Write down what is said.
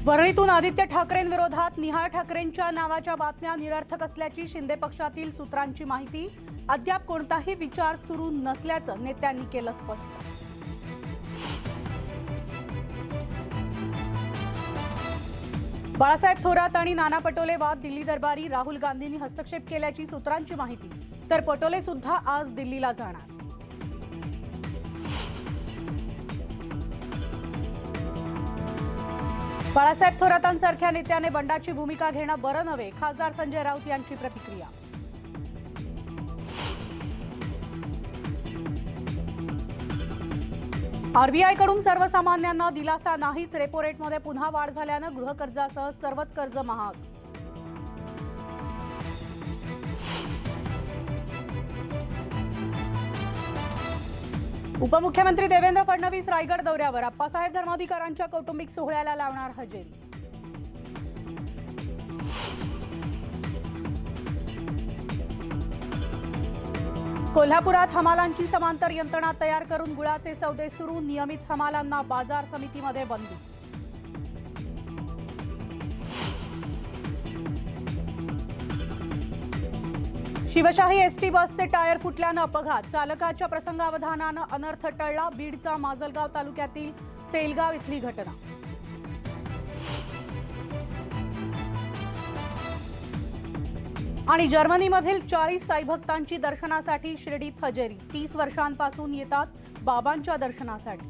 वरळीतून आदित्य ठाकरेंविरोधात निहाळ ठाकरेंच्या नावाच्या बातम्या निरर्थक असल्याची शिंदे पक्षातील सूत्रांची माहिती। अद्याप कोणताही विचार सुरू नसल्याचं नेत्यांनी केलं स्पष्ट। बाळासाहेब थोरात आणि नाना पटोले वाद दिल्ली दरबारी राहुल गांधींनी हस्तक्षेप केल्याची सूत्रांची माहिती। तर पटोले सुद्धा आज दिल्लीला जाणार। बाळासाहेब थोरातांसारख्या नेत्याने बंडाची भूमिका घेणं बरं नव्हे, खासदार संजय राऊत यांची प्रतिक्रिया। आरबीआयकडून सर्वसामान्यांना दिलासा नाहीच, रेपो रेटमध्ये पुन्हा वाढ झाल्यानं गृहकर्जासह सर्वच कर्ज महाग। उपमुख्यमंत्री देवेंद्र फडणवीस रायगड दौऱ्यावर, अप्पासाहेब धर्माधिकाऱ्यांच्या कौटुंबिक सोहळ्याला लावणार हजेरी। कोल्हापुरात हमालांची समांतर यंत्रणा तयार करून गुळाचे सौदे सुरू, नियमित हमालांना बाजार समितीमध्ये बंदी। शिवशाही एसटी बसचे टायर फुटल्यानं अपघात, चालकाच्या प्रसंगावधानानं अनर्थ टळला। बीडचा माजलगाव तालुक्यातील तेलगाव इथली घटना। आणि जर्मनीमधील 40 साईभक्तांची दर्शनासाठी शिर्डीत हजेरी, 30 वर्षांपासून येतात बाबांच्या दर्शनासाठी।